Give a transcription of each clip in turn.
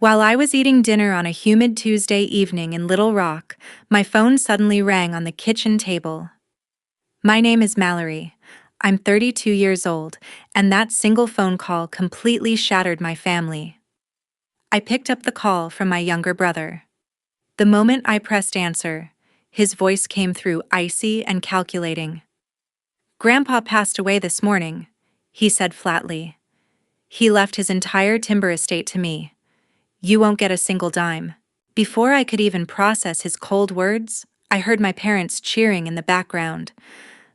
While I was eating dinner on a humid Tuesday evening in Little Rock, my phone suddenly rang on the kitchen table. My name is Mallory. I'm 32 years old, and that single phone call completely shattered my family. I picked up the call from my younger brother. The moment I pressed answer, his voice came through icy and calculating. "Grandpa passed away this morning," he said flatly. "He left his entire timber estate to me. You won't get a single dime." Before I could even process his cold words, I heard my parents cheering in the background.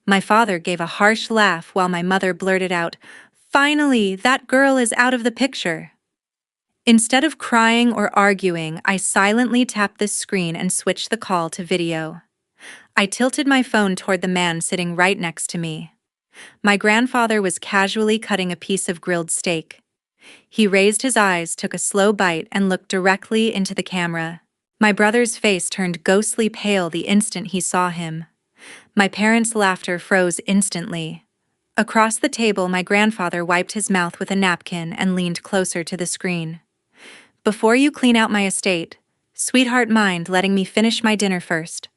My father gave a harsh laugh while my mother blurted out, "Finally, that girl is out of the picture." Instead of crying or arguing, I silently tapped the screen and switched the call to video. I tilted my phone toward the man sitting right next to me. My grandfather was casually cutting a piece of grilled steak. He raised his eyes, took a slow bite, and looked directly into the camera. My brother's face turned ghostly pale the instant he saw him. My parents' laughter froze instantly. Across the table, my grandfather wiped his mouth with a napkin and leaned closer to the screen. "Before you clean out my estate, sweetheart, mind letting me finish my dinner first?"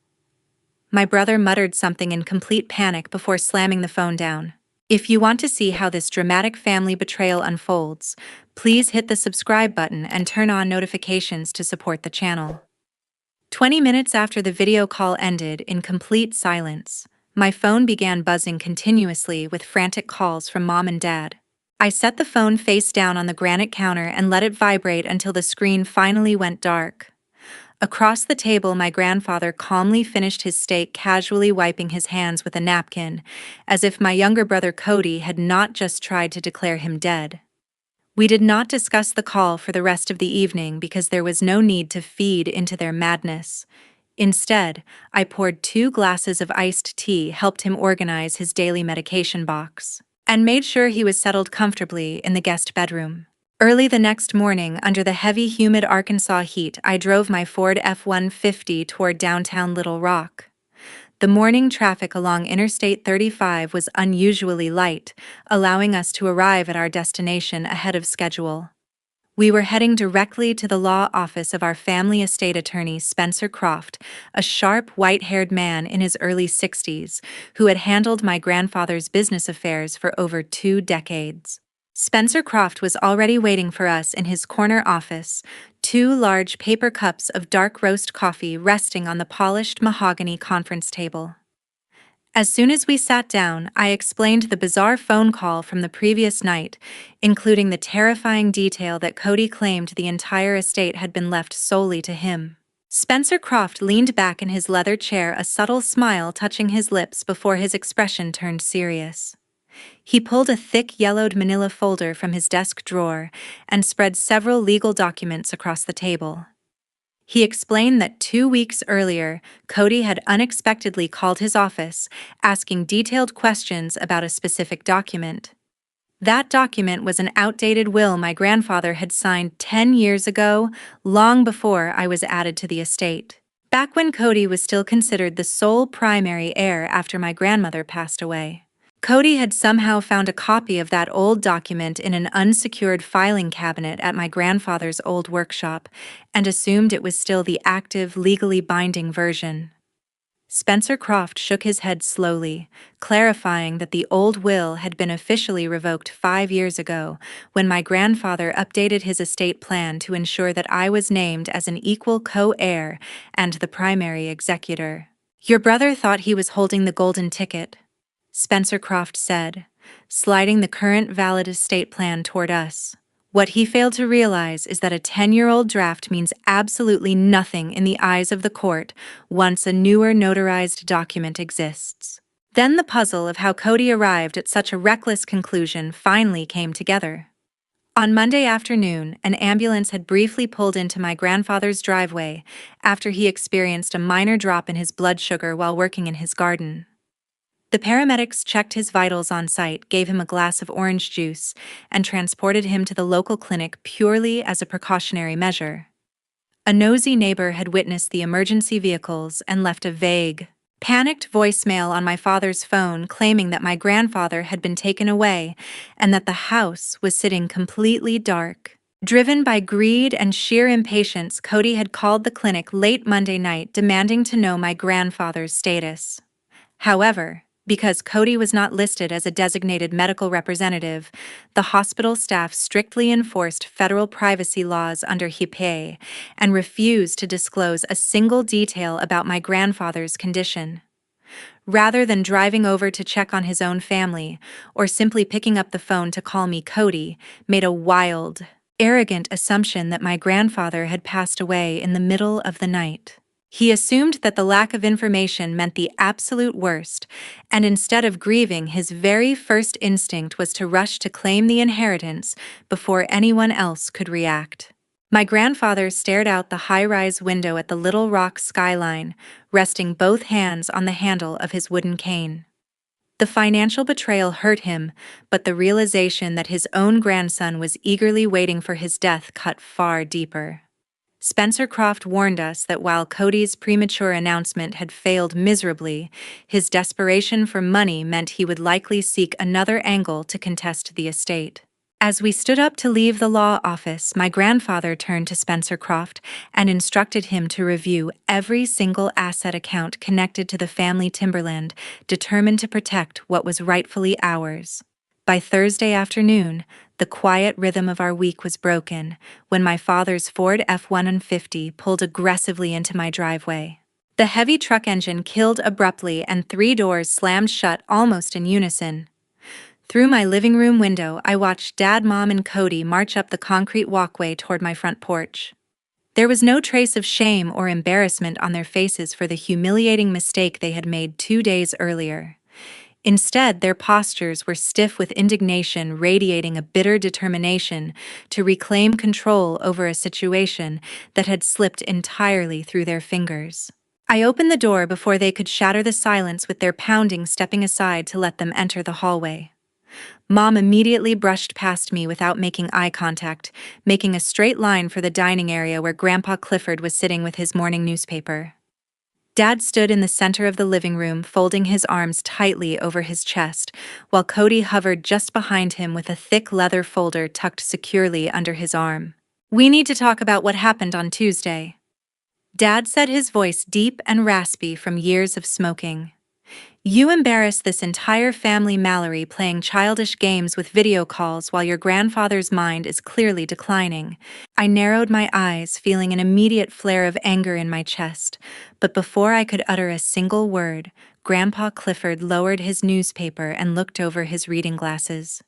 My brother muttered something in complete panic before slamming the phone down. If you want to see how this dramatic family betrayal unfolds, please hit the subscribe button and turn on notifications to support the channel. 20 minutes after the video call ended in complete silence, my phone began buzzing continuously with frantic calls from Mom and Dad. I set the phone face down on the granite counter and let it vibrate until the screen finally went dark. Across the table, my grandfather calmly finished his steak, casually wiping his hands with a napkin, as if my younger brother Cody had not just tried to declare him dead. We did not discuss the call for the rest of the evening because there was no need to feed into their madness. Instead, I poured 2 glasses of iced tea, helped him organize his daily medication box, and made sure he was settled comfortably in the guest bedroom. Early the next morning, under the heavy, humid Arkansas heat, I drove my Ford F-150 toward downtown Little Rock. The morning traffic along Interstate 35 was unusually light, allowing us to arrive at our destination ahead of schedule. We were heading directly to the law office of our family estate attorney, Spencer Croft, a sharp, white-haired man in his early 60s who had handled my grandfather's business affairs for over 2 decades. Spencer Croft was already waiting for us in his corner office, 2 large paper cups of dark roast coffee resting on the polished mahogany conference table. As soon as we sat down, I explained the bizarre phone call from the previous night, including the terrifying detail that Cody claimed the entire estate had been left solely to him. Spencer Croft leaned back in his leather chair, a subtle smile touching his lips before his expression turned serious. He pulled a thick yellowed manila folder from his desk drawer and spread several legal documents across the table. He explained that 2 weeks earlier, Cody had unexpectedly called his office, asking detailed questions about a specific document. That document was an outdated will my grandfather had signed 10 years ago, long before I was added to the estate. Back when Cody was still considered the sole primary heir after my grandmother passed away. Cody had somehow found a copy of that old document in an unsecured filing cabinet at my grandfather's old workshop and assumed it was still the active, legally binding version. Spencer Croft shook his head slowly, clarifying that the old will had been officially revoked 5 years ago when my grandfather updated his estate plan to ensure that I was named as an equal co-heir and the primary executor. "Your brother thought he was holding the golden ticket," Spencer Croft said, sliding the current valid estate plan toward us. "What he failed to realize is that a 10-year-old draft means absolutely nothing in the eyes of the court once a newer notarized document exists." Then the puzzle of how Cody arrived at such a reckless conclusion finally came together. On Monday afternoon, an ambulance had briefly pulled into my grandfather's driveway after he experienced a minor drop in his blood sugar while working in his garden. The paramedics checked his vitals on site, gave him a glass of orange juice, and transported him to the local clinic purely as a precautionary measure. A nosy neighbor had witnessed the emergency vehicles and left a vague, panicked voicemail on my father's phone claiming that my grandfather had been taken away and that the house was sitting completely dark. Driven by greed and sheer impatience, Cody had called the clinic late Monday night demanding to know my grandfather's status. However, because Cody was not listed as a designated medical representative, the hospital staff strictly enforced federal privacy laws under HIPAA and refused to disclose a single detail about my grandfather's condition. Rather than driving over to check on his own family, or simply picking up the phone to call me, Cody made a wild, arrogant assumption that my grandfather had passed away in the middle of the night. He assumed that the lack of information meant the absolute worst, and instead of grieving, his very first instinct was to rush to claim the inheritance before anyone else could react. My grandfather stared out the high-rise window at the Little Rock skyline, resting both hands on the handle of his wooden cane. The financial betrayal hurt him, but the realization that his own grandson was eagerly waiting for his death cut far deeper. Spencer Croft warned us that while Cody's premature announcement had failed miserably, his desperation for money meant he would likely seek another angle to contest the estate. As we stood up to leave the law office, my grandfather turned to Spencer Croft and instructed him to review every single asset account connected to the family timberland, determined to protect what was rightfully ours. By Thursday afternoon, the quiet rhythm of our week was broken when my father's Ford F-150 pulled aggressively into my driveway. The heavy truck engine killed abruptly and 3 doors slammed shut almost in unison. Through my living room window, I watched Dad, Mom, and Cody march up the concrete walkway toward my front porch. There was no trace of shame or embarrassment on their faces for the humiliating mistake they had made 2 days earlier. Instead, their postures were stiff with indignation, radiating a bitter determination to reclaim control over a situation that had slipped entirely through their fingers. I opened the door before they could shatter the silence with their pounding, stepping aside to let them enter the hallway. Mom immediately brushed past me without making eye contact, making a straight line for the dining area where Grandpa Clifford was sitting with his morning newspaper. Dad stood in the center of the living room, folding his arms tightly over his chest, while Cody hovered just behind him with a thick leather folder tucked securely under his arm. "We need to talk about what happened on Tuesday." Dad said, his voice deep and raspy from years of smoking. "You embarrassed this entire family, Mallory, playing childish games with video calls while your grandfather's mind is clearly declining." I narrowed my eyes, feeling an immediate flare of anger in my chest, but before I could utter a single word, Grandpa Clifford lowered his newspaper and looked over his reading glasses.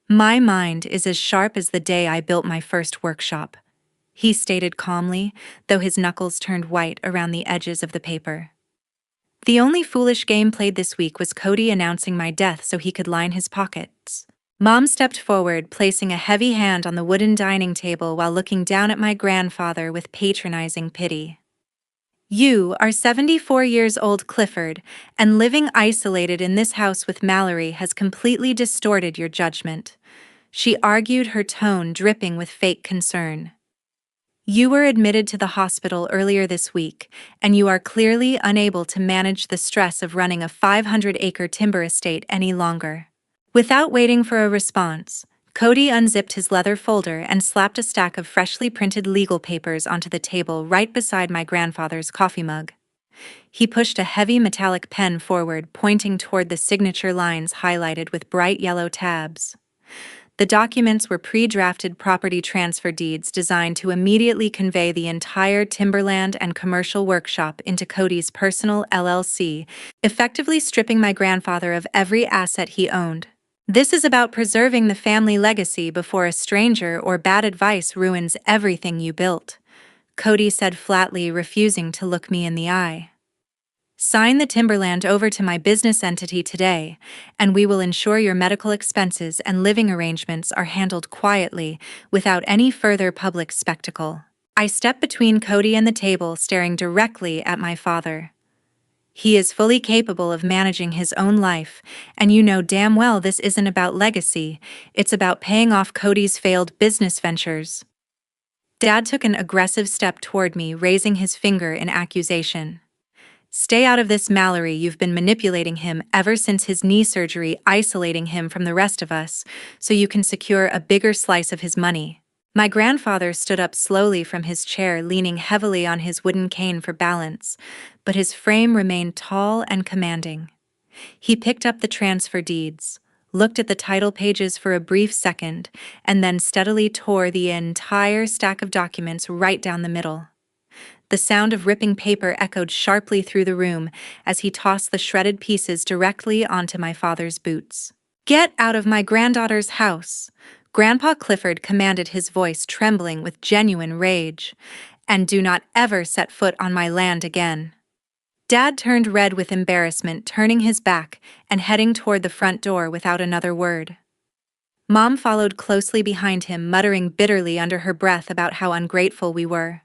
"My mind is as sharp as the day I built my first workshop," he stated calmly, though his knuckles turned white around the edges of the paper. "The only foolish game played this week was Cody announcing my death so he could line his pockets." Mom stepped forward, placing a heavy hand on the wooden dining table while looking down at my grandfather with patronizing pity. "You are 74 years old, Clifford, and living isolated in this house with Mallory has completely distorted your judgment," she argued, her tone dripping with fake concern. "You were admitted to the hospital earlier this week, and you are clearly unable to manage the stress of running a 500-acre timber estate any longer." Without waiting for a response, Cody unzipped his leather folder and slapped a stack of freshly printed legal papers onto the table right beside my grandfather's coffee mug. He pushed a heavy metallic pen forward, pointing toward the signature lines highlighted with bright yellow tabs. The documents were pre-drafted property transfer deeds designed to immediately convey the entire timberland and commercial workshop into Cody's personal LLC, effectively stripping my grandfather of every asset he owned. "This is about preserving the family legacy before a stranger or bad advice ruins everything you built," Cody said flatly, refusing to look me in the eye. "Sign the timberland over to my business entity today, and we will ensure your medical expenses and living arrangements are handled quietly, without any further public spectacle." I stepped between Cody and the table, staring directly at my father. "He is fully capable of managing his own life, and you know damn well this isn't about legacy, it's about paying off Cody's failed business ventures." Dad took an aggressive step toward me, raising his finger in accusation. "Stay out of this, Mallory. You've been manipulating him ever since his knee surgery, isolating him from the rest of us, so you can secure a bigger slice of his money." My grandfather stood up slowly from his chair, leaning heavily on his wooden cane for balance, but his frame remained tall and commanding. He picked up the transfer deeds, looked at the title pages for a brief second, and then steadily tore the entire stack of documents right down the middle. The sound of ripping paper echoed sharply through the room as he tossed the shredded pieces directly onto my father's boots. "Get out of my granddaughter's house!" Grandpa Clifford commanded, his voice trembling with genuine rage. "And do not ever set foot on my land again." Dad turned red with embarrassment, turning his back and heading toward the front door without another word. Mom followed closely behind him, muttering bitterly under her breath about how ungrateful we were.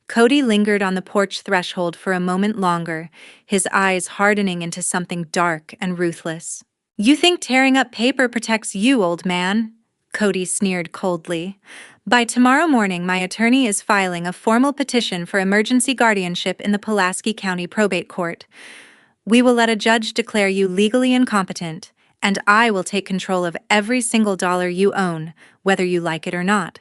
Cody lingered on the porch threshold for a moment longer, his eyes hardening into something dark and ruthless. "You think tearing up paper protects you, old man?" Cody sneered coldly. "By tomorrow morning, my attorney is filing a formal petition for emergency guardianship in the Pulaski County Probate Court. We will let a judge declare you legally incompetent, and I will take control of every single dollar you own, whether you like it or not."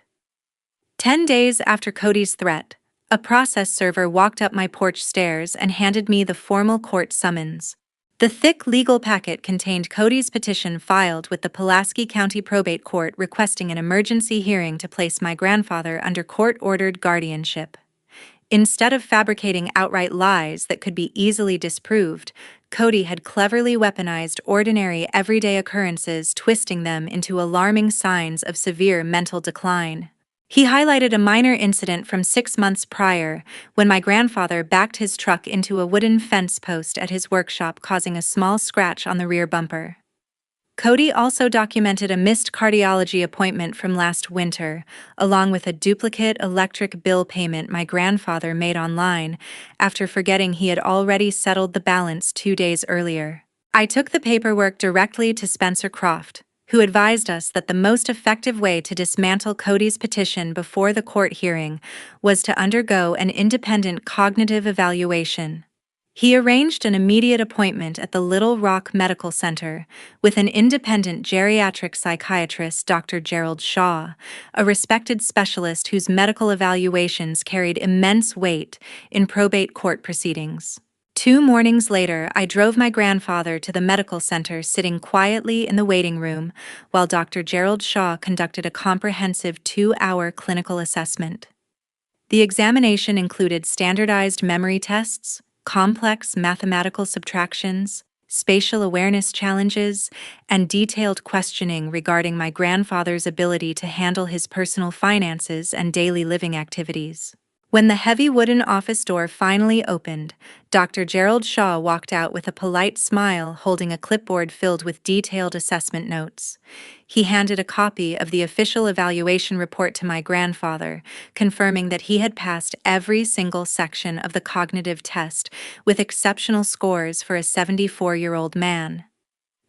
10 days after Cody's threat, a process server walked up my porch stairs and handed me the formal court summons. The thick legal packet contained Cody's petition filed with the Pulaski County Probate Court requesting an emergency hearing to place my grandfather under court-ordered guardianship. Instead of fabricating outright lies that could be easily disproved, Cody had cleverly weaponized ordinary everyday occurrences, twisting them into alarming signs of severe mental decline. He highlighted a minor incident from 6 months prior, when my grandfather backed his truck into a wooden fence post at his workshop, causing a small scratch on the rear bumper. Cody also documented a missed cardiology appointment from last winter, along with a duplicate electric bill payment my grandfather made online after forgetting he had already settled the balance 2 days earlier. I took the paperwork directly to Spencer Croft, who advised us that the most effective way to dismantle Cody's petition before the court hearing was to undergo an independent cognitive evaluation. He arranged an immediate appointment at the Little Rock Medical Center with an independent geriatric psychiatrist, Dr. Gerald Shaw, a respected specialist whose medical evaluations carried immense weight in probate court proceedings. 2 mornings later, I drove my grandfather to the medical center, sitting quietly in the waiting room while Dr. Gerald Shaw conducted a comprehensive 2-hour clinical assessment. The examination included standardized memory tests, complex mathematical subtractions, spatial awareness challenges, and detailed questioning regarding my grandfather's ability to handle his personal finances and daily living activities. When the heavy wooden office door finally opened, Dr. Gerald Shaw walked out with a polite smile, holding a clipboard filled with detailed assessment notes. He handed a copy of the official evaluation report to my grandfather, confirming that he had passed every single section of the cognitive test with exceptional scores for a 74-year-old man.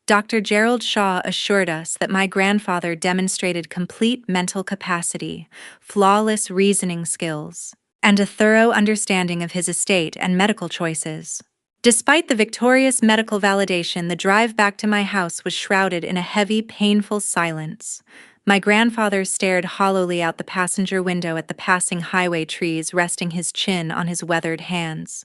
Dr. Gerald Shaw assured us that my grandfather demonstrated complete mental capacity, flawless reasoning skills, and a thorough understanding of his estate and medical choices. Despite the victorious medical validation, the drive back to my house was shrouded in a heavy, painful silence. My grandfather stared hollowly out the passenger window at the passing highway trees, resting his chin on his weathered hands.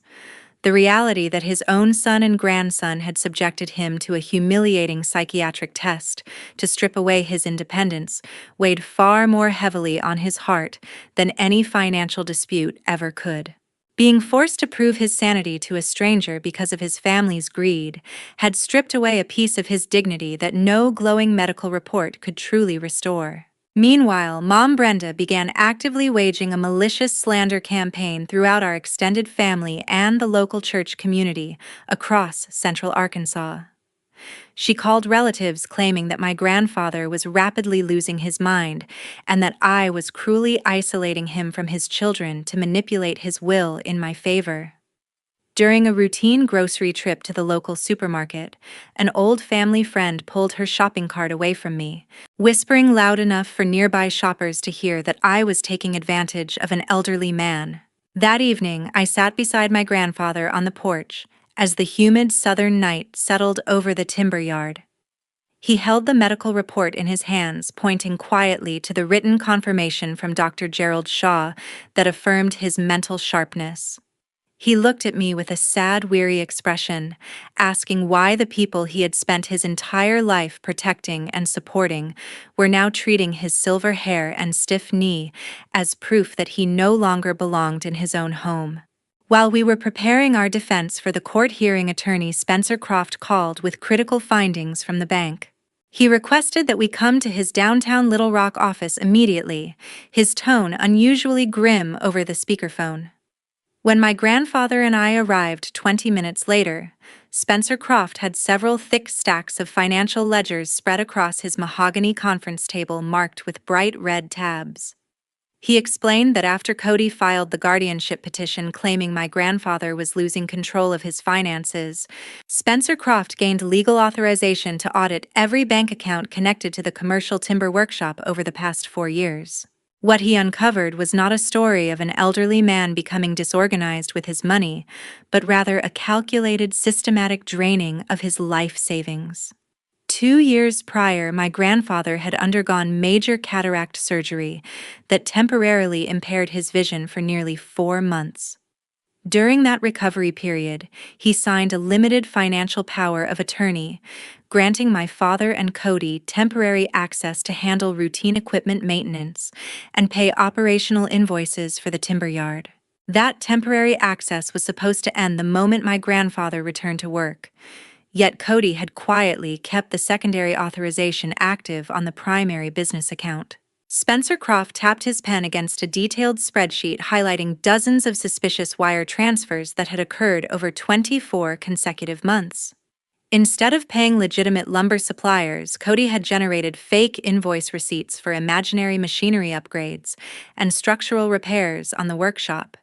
The reality that his own son and grandson had subjected him to a humiliating psychiatric test to strip away his independence weighed far more heavily on his heart than any financial dispute ever could. Being forced to prove his sanity to a stranger because of his family's greed had stripped away a piece of his dignity that no glowing medical report could truly restore. Meanwhile, Mom Brenda began actively waging a malicious slander campaign throughout our extended family and the local church community across central Arkansas. She called relatives, claiming that my grandfather was rapidly losing his mind and that I was cruelly isolating him from his children to manipulate his will in my favor. During a routine grocery trip to the local supermarket, an old family friend pulled her shopping cart away from me, whispering loud enough for nearby shoppers to hear that I was taking advantage of an elderly man. That evening, I sat beside my grandfather on the porch as the humid southern night settled over the timber yard. He held the medical report in his hands, pointing quietly to the written confirmation from Dr. Gerald Shaw that affirmed his mental sharpness. He looked at me with a sad, weary expression, asking why the people he had spent his entire life protecting and supporting were now treating his silver hair and stiff knee as proof that he no longer belonged in his own home. While we were preparing our defense for the court hearing, attorney Spencer Croft called with critical findings from the bank. He requested that we come to his downtown Little Rock office immediately, his tone unusually grim over the speakerphone. When my grandfather and I arrived 20 minutes later, Spencer Croft had several thick stacks of financial ledgers spread across his mahogany conference table marked with bright red tabs. He explained that after Cody filed the guardianship petition claiming my grandfather was losing control of his finances, Spencer Croft gained legal authorization to audit every bank account connected to the commercial timber workshop over the past 4 years. What he uncovered was not a story of an elderly man becoming disorganized with his money, but rather a calculated, systematic draining of his life savings. 2 years prior, my grandfather had undergone major cataract surgery that temporarily impaired his vision for nearly 4 months. During that recovery period, he signed a limited financial power of attorney, granting my father and Cody temporary access to handle routine equipment maintenance and pay operational invoices for the timber yard. That temporary access was supposed to end the moment my grandfather returned to work. Yet Cody had quietly kept the secondary authorization active on the primary business account. Spencer Croft tapped his pen against a detailed spreadsheet highlighting dozens of suspicious wire transfers that had occurred over 24 consecutive months. Instead of paying legitimate lumber suppliers, Cody had generated fake invoice receipts for imaginary machinery upgrades and structural repairs on the workshop.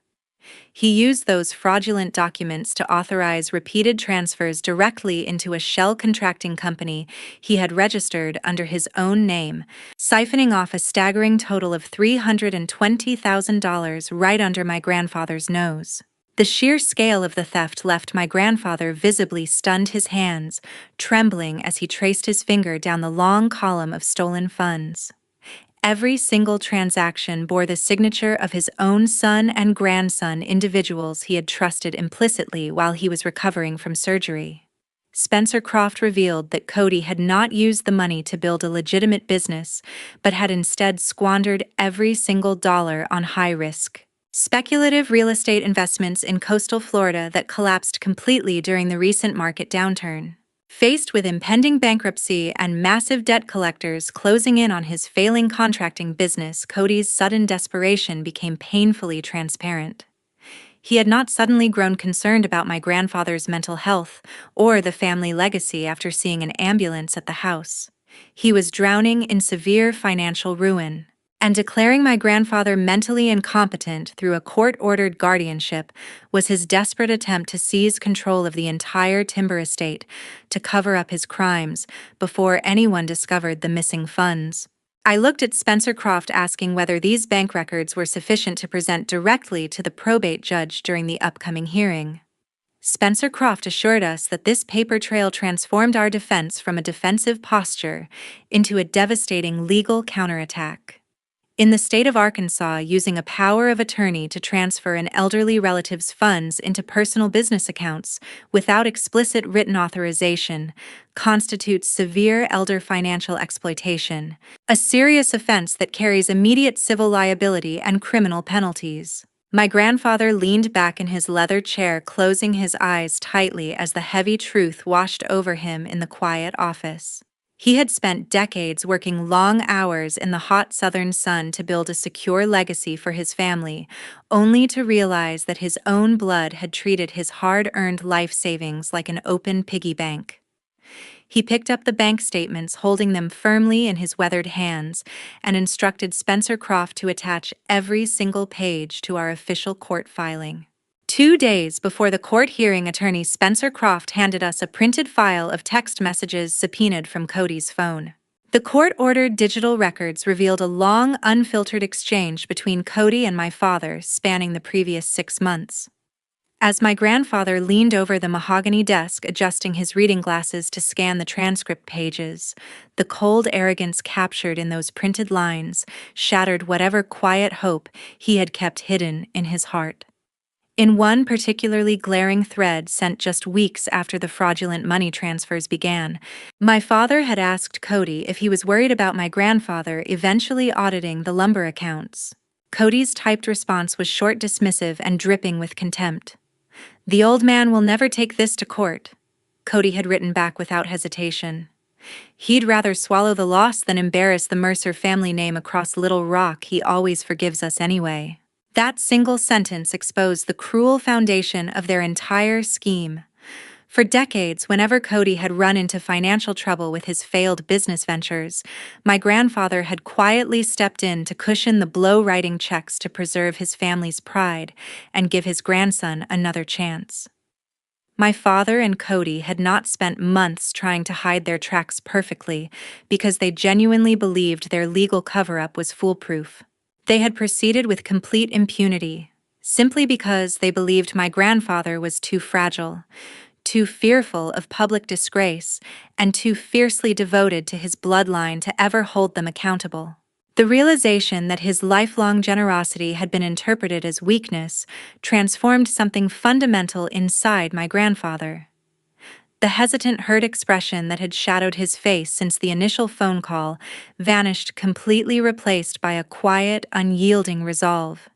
He used those fraudulent documents to authorize repeated transfers directly into a shell contracting company he had registered under his own name, siphoning off a staggering total of $320,000 right under my grandfather's nose. The sheer scale of the theft left my grandfather visibly stunned, his hands trembling as he traced his finger down the long column of stolen funds. Every single transaction bore the signature of his own son and grandson, individuals he had trusted implicitly while he was recovering from surgery. Spencer Croft revealed that Cody had not used the money to build a legitimate business, but had instead squandered every single dollar on high-risk, speculative real estate investments in coastal Florida that collapsed completely during the recent market downturn. Faced with impending bankruptcy and massive debt collectors closing in on his failing contracting business, Cody's sudden desperation became painfully transparent. He had not suddenly grown concerned about my grandfather's mental health or the family legacy after seeing an ambulance at the house. He was drowning in severe financial ruin, and declaring my grandfather mentally incompetent through a court-ordered guardianship was his desperate attempt to seize control of the entire timber estate to cover up his crimes before anyone discovered the missing funds. I looked at Spencer Croft, asking whether these bank records were sufficient to present directly to the probate judge during the upcoming hearing. Spencer Croft assured us that this paper trail transformed our defense from a defensive posture into a devastating legal counterattack. In the state of Arkansas, using a power of attorney to transfer an elderly relative's funds into personal business accounts without explicit written authorization constitutes severe elder financial exploitation, a serious offense that carries immediate civil liability and criminal penalties. My grandfather leaned back in his leather chair, closing his eyes tightly as the heavy truth washed over him in the quiet office. He had spent decades working long hours in the hot southern sun to build a secure legacy for his family, only to realize that his own blood had treated his hard-earned life savings like an open piggy bank. He picked up the bank statements, holding them firmly in his weathered hands, and instructed Spencer Croft to attach every single page to our official court filing. 2 days before the court hearing, attorney Spencer Croft handed us a printed file of text messages subpoenaed from Cody's phone. The court-ordered digital records revealed a long, unfiltered exchange between Cody and my father spanning the previous 6 months. As my grandfather leaned over the mahogany desk adjusting his reading glasses to scan the transcript pages, the cold arrogance captured in those printed lines shattered whatever quiet hope he had kept hidden in his heart. In one particularly glaring thread sent just weeks after the fraudulent money transfers began, my father had asked Cody if he was worried about my grandfather eventually auditing the lumber accounts. Cody's typed response was short, dismissive, and dripping with contempt. "The old man will never take this to court," Cody had written back without hesitation. "He'd rather swallow the loss than embarrass the Mercer family name across Little Rock. He always forgives us anyway." That single sentence exposed the cruel foundation of their entire scheme. For decades, whenever Cody had run into financial trouble with his failed business ventures, my grandfather had quietly stepped in to cushion the blow, writing checks to preserve his family's pride and give his grandson another chance. My father and Cody had not spent months trying to hide their tracks perfectly because they genuinely believed their legal cover-up was foolproof. They had proceeded with complete impunity, simply because they believed my grandfather was too fragile, too fearful of public disgrace, and too fiercely devoted to his bloodline to ever hold them accountable. The realization that his lifelong generosity had been interpreted as weakness transformed something fundamental inside my grandfather. The hesitant, hurt expression that had shadowed his face since the initial phone call vanished, completely replaced by a quiet, unyielding resolve.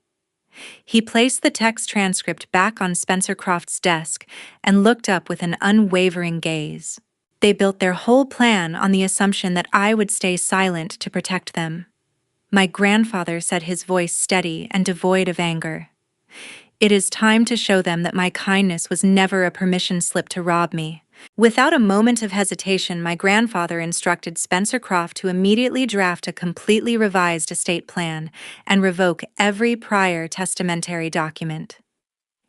He placed the text transcript back on Spencer Croft's desk and looked up with an unwavering gaze. They built their whole plan on the assumption that I would stay silent to protect them. My grandfather said, his voice steady and devoid of anger. "It is time to show them that my kindness was never a permission slip to rob me." Without a moment of hesitation, my grandfather instructed Spencer Croft to immediately draft a completely revised estate plan and revoke every prior testamentary document.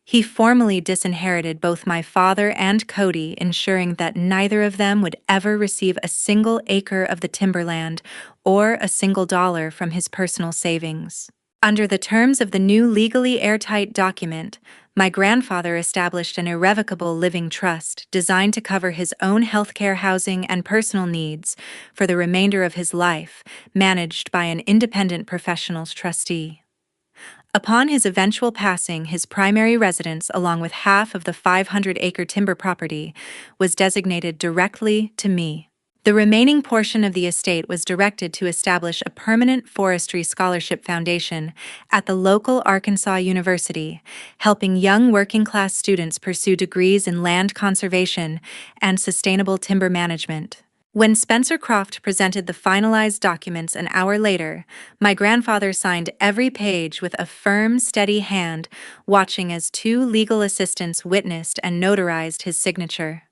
He formally disinherited both my father and Cody, ensuring that neither of them would ever receive a single acre of the timberland or a single dollar from his personal savings. Under the terms of the new legally airtight document, my grandfather established an irrevocable living trust designed to cover his own healthcare, housing, and personal needs for the remainder of his life, managed by an independent professionals trustee. Upon his eventual passing, his primary residence, along with half of the 500-acre timber property, was designated directly to me. The remaining portion of the estate was directed to establish a permanent forestry scholarship foundation at the local Arkansas University, helping young working-class students pursue degrees in land conservation and sustainable timber management. When Spencer Croft presented the finalized documents an hour later, my grandfather signed every page with a firm, steady hand, watching as two legal assistants witnessed and notarized his signature.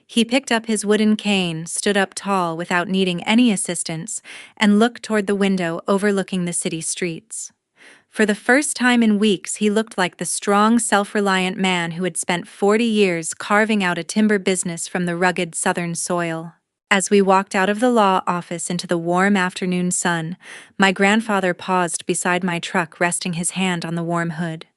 He picked up his wooden cane, stood up tall without needing any assistance, and looked toward the window overlooking the city streets. For the first time in weeks, he looked like the strong, self-reliant man who had spent 40 years carving out a timber business from the rugged southern soil. As we walked out of the law office into the warm afternoon sun, my grandfather paused beside my truck, resting his hand on the warm hood.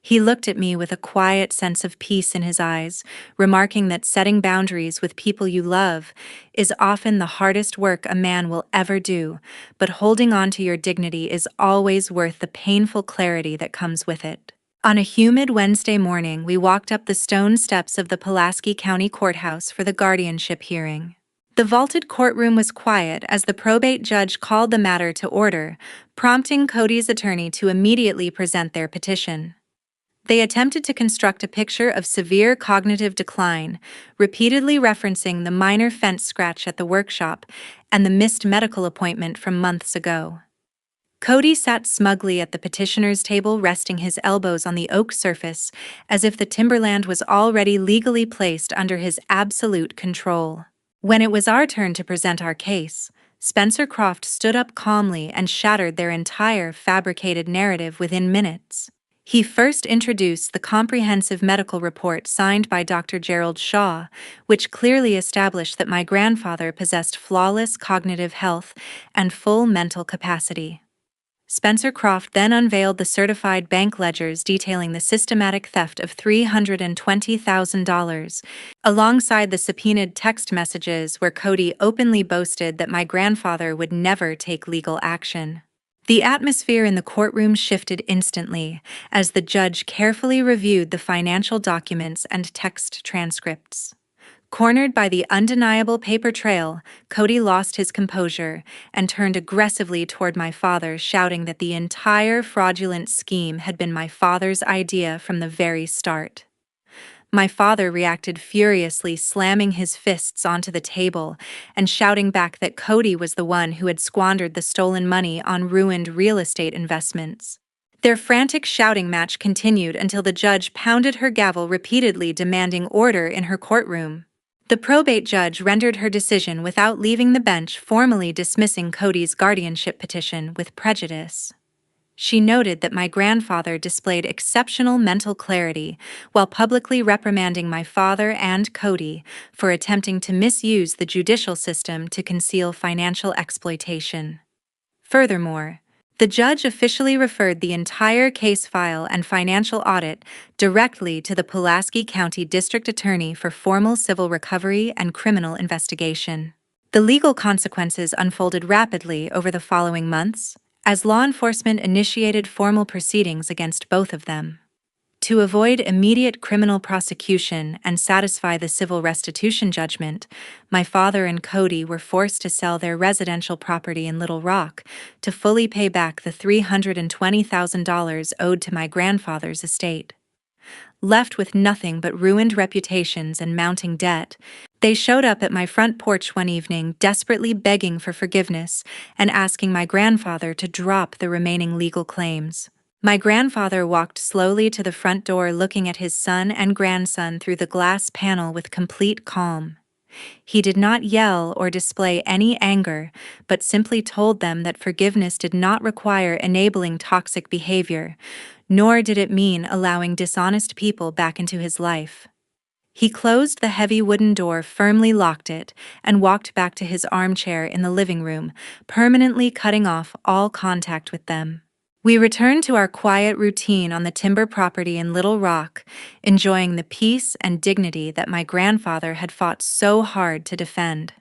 He looked at me with a quiet sense of peace in his eyes, remarking that setting boundaries with people you love is often the hardest work a man will ever do, but holding on to your dignity is always worth the painful clarity that comes with it. On a humid Wednesday morning, we walked up the stone steps of the Pulaski County Courthouse for the guardianship hearing. The vaulted courtroom was quiet as the probate judge called the matter to order, prompting Cody's attorney to immediately present their petition. They attempted to construct a picture of severe cognitive decline, repeatedly referencing the minor fence scratch at the workshop and the missed medical appointment from months ago. Cody sat smugly at the petitioner's table, resting his elbows on the oak surface, as if the timberland was already legally placed under his absolute control. When it was our turn to present our case, Spencer Croft stood up calmly and shattered their entire fabricated narrative within minutes. He first introduced the comprehensive medical report signed by Dr. Gerald Shaw, which clearly established that my grandfather possessed flawless cognitive health and full mental capacity. Spencer Croft then unveiled the certified bank ledgers detailing the systematic theft of $320,000, alongside the subpoenaed text messages where Cody openly boasted that my grandfather would never take legal action. The atmosphere in the courtroom shifted instantly as the judge carefully reviewed the financial documents and text transcripts. Cornered by the undeniable paper trail, Cody lost his composure and turned aggressively toward my father, shouting that the entire fraudulent scheme had been my father's idea from the very start. My father reacted furiously, slamming his fists onto the table and shouting back that Cody was the one who had squandered the stolen money on ruined real estate investments. Their frantic shouting match continued until the judge pounded her gavel repeatedly, demanding order in her courtroom. The probate judge rendered her decision without leaving the bench, formally dismissing Cody's guardianship petition with prejudice. She noted that my grandfather displayed exceptional mental clarity while publicly reprimanding my father and Cody for attempting to misuse the judicial system to conceal financial exploitation. Furthermore, the judge officially referred the entire case file and financial audit directly to the Pulaski County District Attorney for formal civil recovery and criminal investigation. The legal consequences unfolded rapidly over the following months, as law enforcement initiated formal proceedings against both of them. To avoid immediate criminal prosecution and satisfy the civil restitution judgment, my father and Cody were forced to sell their residential property in Little Rock to fully pay back the $320,000 owed to my grandfather's estate. Left with nothing but ruined reputations and mounting debt, they showed up at my front porch one evening, desperately begging for forgiveness and asking my grandfather to drop the remaining legal claims. My grandfather walked slowly to the front door, looking at his son and grandson through the glass panel with complete calm. He did not yell or display any anger, but simply told them that forgiveness did not require enabling toxic behavior, nor did it mean allowing dishonest people back into his life. He closed the heavy wooden door, firmly locked it, and walked back to his armchair in the living room, permanently cutting off all contact with them. We returned to our quiet routine on the timber property in Little Rock, enjoying the peace and dignity that my grandfather had fought so hard to defend.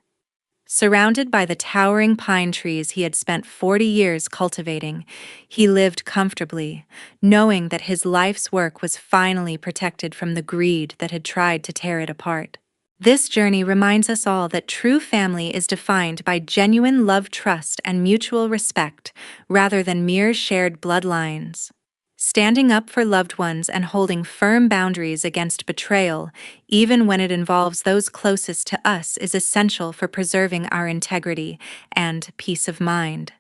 Surrounded by the towering pine trees he had spent 40 years cultivating, he lived comfortably, knowing that his life's work was finally protected from the greed that had tried to tear it apart. This journey reminds us all that true family is defined by genuine love, trust, and mutual respect, rather than mere shared bloodlines. Standing up for loved ones and holding firm boundaries against betrayal, even when it involves those closest to us, is essential for preserving our integrity and peace of mind.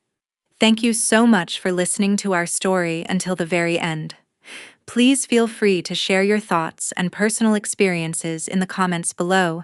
Thank you so much for listening to our story until the very end. Please feel free to share your thoughts and personal experiences in the comments below,